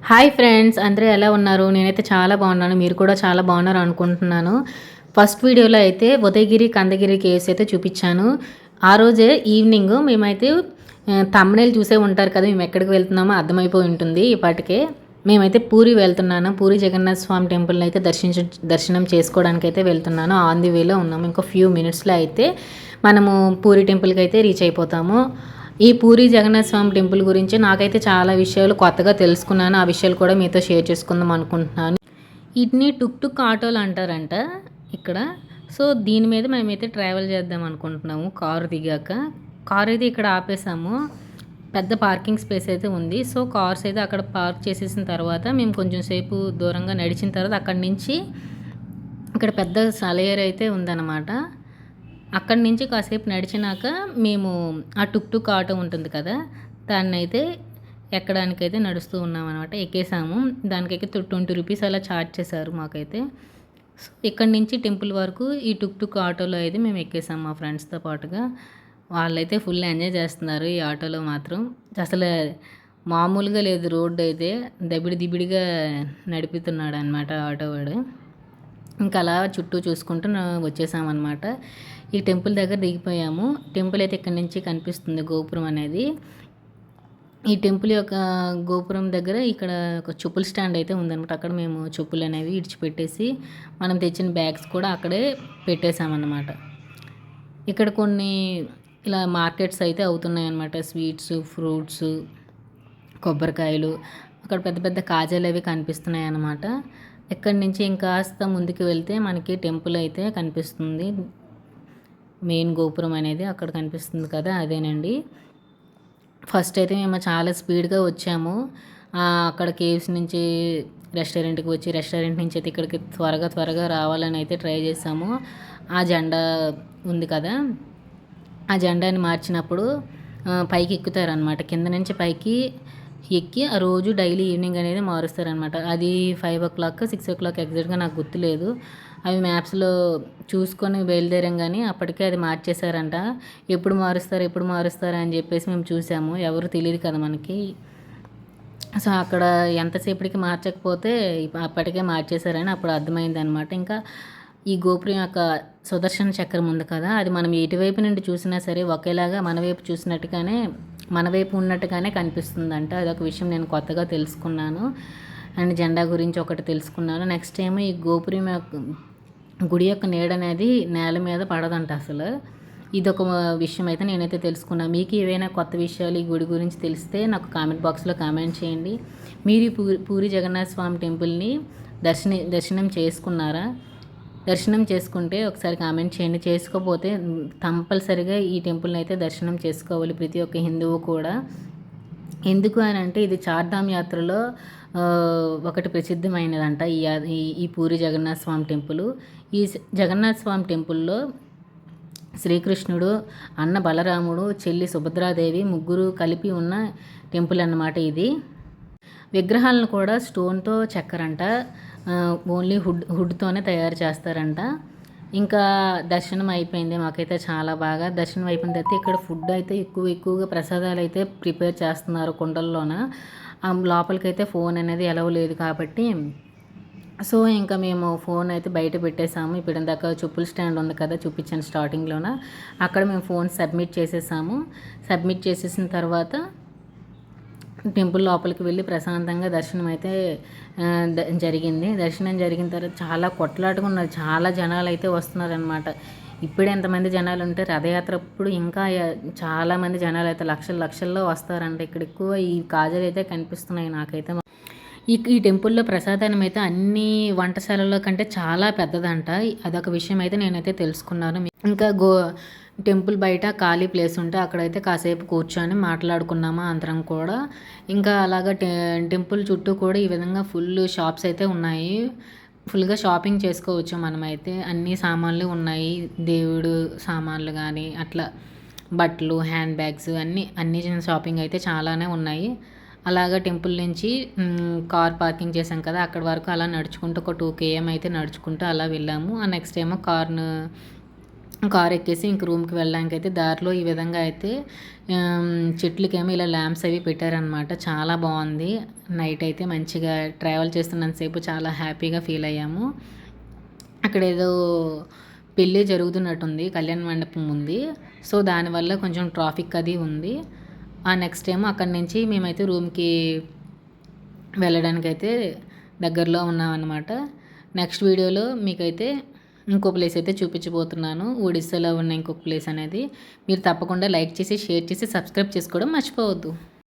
Hi friends, అందరూ ఎలా ఉన్నారు? నేనైతే చాలా బాగున్నాను. మీరు కూడా చాలా బాగున్నారు అనుకుంటున్నాను. ఫస్ట్ వీడియోలో అయితే ఉదయగిరి, కందగిరి కేవ్స్ అయితే చూపించాను. ఆ రోజే ఈవినింగ్ మేమైతే థంబ్‌నెయిల్ చూసే ఉంటారు కదా! మేము ఎక్కడికి వెళ్తున్నామో అర్థమైపోయి ఉంటుంది ఈ పాటికే. మేమైతే పూరి వెళ్తున్నాను. పూరి జగన్నాథ స్వామి టెంపుల్‌ని అయితే దర్శనం చేసుకోవడానికైతే వెళ్తున్నాను. ఆన్ ది వేలో ఉన్నాము. ఇంకో ఫ్యూ మినిట్స్‌లో అయితే మనము పూరి టెంపుల్‌కి అయితే రీచ్ అయిపోతాము. ఈ పూరి జగన్నాథ స్వామి టెంపుల్ గురించి నాకైతే చాలా విషయాలు కొత్తగా తెలుసుకున్నాను. ఆ విషయాలు కూడా మీతో షేర్ చేసుకుందాం అనుకుంటున్నాను. వీటిని టుక్ టుక్ ఆటోలు అంటారంట ఇక్కడ. సో దీని మీద మేమైతే ట్రావెల్ చేద్దాం అనుకుంటున్నాము. కారు దిగాక కారు అయితే ఇక్కడ ఆపేసాము. పెద్ద పార్కింగ్ స్పేస్ అయితే ఉంది. సో కార్స్ అయితే అక్కడ పార్క్ చేసేసిన తర్వాత మేము కొంచెం సేపు దూరంగా నడిచిన తర్వాత అక్కడి నుంచి ఇక్కడ పెద్ద సెలయేరు అయితే ఉందన్నమాట. అక్కడి నుంచి కాసేపు నడిచినాక మేము ఆ టుక్ టుక్ ఆటో ఉంటుంది కదా, దాన్నైతే ఎక్కడానికైతే నడుస్తూ ఉన్నామన్నమాట. ఎక్కేసాము. దానికైతే 20 రూపీస్ అలా ఛార్జ్ చేశారు మాకైతే. సో ఇక్కడి నుంచి టెంపుల్ వరకు ఈ టుక్ టుక్ ఆటోలో అయితే మేము ఎక్కేసాము మా ఫ్రెండ్స్తో పాటుగా. వాళ్ళైతే ఫుల్ ఎంజాయ్ చేస్తున్నారు ఈ ఆటోలో మాత్రం. అసలు మామూలుగా లేదు, రోడ్డు అయితే దబిడి దిబిడిగా నడుపుతున్నాడు అనమాట ఆటో వాడు. ఇంకా అలా చుట్టూ చూసుకుంటూ వచ్చేసామన్నమాట. ఈ టెంపుల్ దగ్గర దిగిపోయాము. టెంపుల్ అయితే ఇక్కడి నుంచి కనిపిస్తుంది, గోపురం అనేది. ఈ టెంపుల్ యొక్క గోపురం దగ్గర ఇక్కడ ఒక చెప్పుల స్టాండ్ అయితే ఉందన్నమాట. అక్కడ మేము చెప్పులు అనేవి ఇడిచిపెట్టేసి మనం తెచ్చిన బ్యాగ్స్ కూడా అక్కడే పెట్టేసామన్నమాట. ఇక్కడ కొన్ని ఇలా మార్కెట్స్ అయితే అవుతున్నాయి అన్నమాట. స్వీట్స్, ఫ్రూట్స్, కొబ్బరికాయలు, అక్కడ పెద్ద పెద్ద కాజాలు అవి కనిపిస్తున్నాయి అన్నమాట. ఇక్కడి నుంచి ఇంకాస్త ముందుకు వెళ్తే మనకి టెంపుల్ అయితే కనిపిస్తుంది. మెయిన్ గోపురం అనేది అక్కడ కనిపిస్తుంది కదా, అదేనండి. ఫస్ట్ అయితే మేము చాలా స్పీడ్గా వచ్చాము. అక్కడ కేవ్స్ నుంచి రెస్టారెంట్కి వచ్చి, రెస్టారెంట్ నుంచి అయితే ఇక్కడికి త్వరగా రావాలని అయితే ట్రై చేసాము. ఆ జెండా ఉంది కదా, ఆ జెండాని మార్చినప్పుడు పైకి ఎక్కుతారనమాట. కింద నుంచి పైకి ఎక్కి ఆ రోజు డైలీ ఈవినింగ్ అనేది మారుస్తారనమాట. అది 5 o'clock 6 o'clock ఎగ్జాక్ట్గా నాకు గుర్తులేదు. అవి మ్యాప్స్లో చూసుకొని బయలుదేరాం, కానీ అప్పటికే అది మార్చేశారంట. ఎప్పుడు మారుస్తారు అని చెప్పేసి మేము చూసాము. ఎవరు తెలియదు కదా మనకి. సో అక్కడ ఎంతసేపటికి మార్చకపోతే అప్పటికే మార్చేశారని అప్పుడు అర్థమైంది అనమాట. ఇంకా ఈ గోపురం యొక్క సుదర్శన చక్రం ఉంది కదా, అది మనం ఎటువైపు నుండి చూసినా సరే ఒకేలాగా మన వైపు ఉన్నట్టుగానే కనిపిస్తుందంట. అదొక విషయం నేను కొత్తగా తెలుసుకున్నాను. అండ్ జెండా గురించి ఒకటి తెలుసుకున్నాను. నెక్స్ట్ ఏమో ఈ గోపురం యొక్క గుడి యొక్క నీడ అనేది నేల మీద పడదంట అసలు. ఇదొక విషయం అయితే నేనైతే తెలుసుకున్నాను. మీకు ఏవైనా కొత్త విషయాలు ఈ గుడి గురించి తెలిస్తే నాకు కామెంట్ బాక్స్లో కామెంట్ చేయండి. మీరు పూరి జగన్నాథ స్వామి టెంపుల్ని దర్శనం చేసుకున్నారా? దర్శనం చేసుకుంటే ఒకసారి కామెంట్ చేయండి. చేసుకోకపోతే కంపల్సరిగా ఈ టెంపుల్ని అయితే దర్శనం చేసుకోవాలి ప్రతి ఒక్క హిందువు కూడా. ఎందుకు అని అంటే ఇది చార్ధామ్ యాత్రలో ఒకటి ప్రసిద్ధమైనదంట ఈ పూరి జగన్నాథ స్వామి టెంపుల్. ఈ జగన్నాథ స్వామి టెంపుల్లో శ్రీకృష్ణుడు, అన్న బలరాముడు, చెల్లి సుభద్రాదేవి ముగ్గురు కలిపి ఉన్న టెంపుల్ అన్నమాట ఇది. విగ్రహాలను కూడా స్టోన్తో చెక్కరంట. ఓన్లీ హుడ్తోనే తయారు చేస్తారంట. ఇంకా దర్శనం అయిపోయింది మాకైతే చాలా బాగా. దర్శనం అయిపోయిన తర్వాత ఇక్కడ ఫుడ్ అయితే ఎక్కువగా ప్రసాదాలు అయితే ప్రిపేర్ చేస్తున్నారు కుండల్లోన. లోపలికైతే ఫోన్ అనేది ఎలవ్ లేదు కాబట్టి సో ఇంకా మేము ఫోన్ అయితే బయట పెట్టేసాము. ఇప్పుడు ఇందాక చెప్పుల స్టాండ్ ఉంది కదా, చూపించాను స్టార్టింగ్లోన. అక్కడ మేము ఫోన్ సబ్మిట్ చేసేసాము. సబ్మిట్ చేసేసిన తర్వాత టెంపుల్ లోపలికి వెళ్ళి ప్రశాంతంగా దర్శనం అయితే జరిగింది. దర్శనం జరిగిన తర్వాత చాలా కొట్లాటగా ఉన్నారు. చాలా జనాలు అయితే వస్తున్నారనమాట. ఇప్పుడు ఎంతమంది జనాలు ఉంటే రథయాత్ర అప్పుడు ఇంకా చాలామంది జనాలు అయితే లక్షల్లో వస్తారంట. ఇక్కడ ఎక్కువ ఈ కాజాలు అయితే కనిపిస్తున్నాయి నాకైతే. ఈ టెంపుల్లో ప్రసాదం అయితే అన్ని వంటశాలలో కంటే చాలా పెద్దదంట. అదొక విషయం అయితే నేనైతే తెలుసుకున్నాను. ఇంకా టెంపుల్ బయట ఖాళీ ప్లేస్ ఉంటే అక్కడైతే కాసేపు కూర్చొని మాట్లాడుకున్నాము అందరం కూడా. ఇంకా అలాగా టెంపుల్ చుట్టూ కూడా ఈ విధంగా ఫుల్ షాప్స్ అయితే ఉన్నాయి. ఫుల్గా షాపింగ్ చేసుకోవచ్చు మనమైతే. అన్ని సామాన్లు ఉన్నాయి, దేవుడు సామాన్లు కానీ అట్లా బట్టలు, హ్యాండ్ బ్యాగ్స్ అన్ని షాపింగ్ అయితే చాలానే ఉన్నాయి. అలాగా టెంపుల్ నుంచి కార్ పార్కింగ్ చేసాం కదా, అక్కడ వరకు అలా నడుచుకుంటూ ఒక 2 km అయితే నడుచుకుంటూ అలా వెళ్ళాము. నెక్స్ట్ ఏమో కార్ను కార్ ఎక్కేసి ఇంక రూమ్‌కి వెళ్ళడానికైతే దారిలో ఈ విధంగా అయితే చెట్లకేమో ఇలా ల్యాంప్స్ అవి పెట్టారనమాట. చాలా బావుంది. నైట్ అయితే మంచిగా ట్రావెల్ చేస్తున్నంత సేపు చాలా హ్యాపీగా ఫీల్ అయ్యాము. అక్కడేదో పెళ్లి జరుగుతున్నట్టుంది. కళ్యాణ మండపం ఉంది. సో, దానివల్ల కొంచెం ట్రాఫిక్ అది ఉంది. నెక్స్ట్ ఏమో అక్కడి నుంచి మేమైతే రూమ్‌కి వెళ్ళడానికైతే దగ్గరలో ఉన్నామన్నమాట. నెక్స్ట్ వీడియోలో మీకైతే ఇంకో ప్లేస్ అయితే చూపించబోతున్నాను. ఒడిస్సాలో ఉన్న ఇంకొక ప్లేస్ అనేది. మీరు తప్పకుండా లైక్ చేసి, షేర్ చేసి, సబ్స్క్రైబ్ చేసుకోవడం మర్చిపోవద్దు.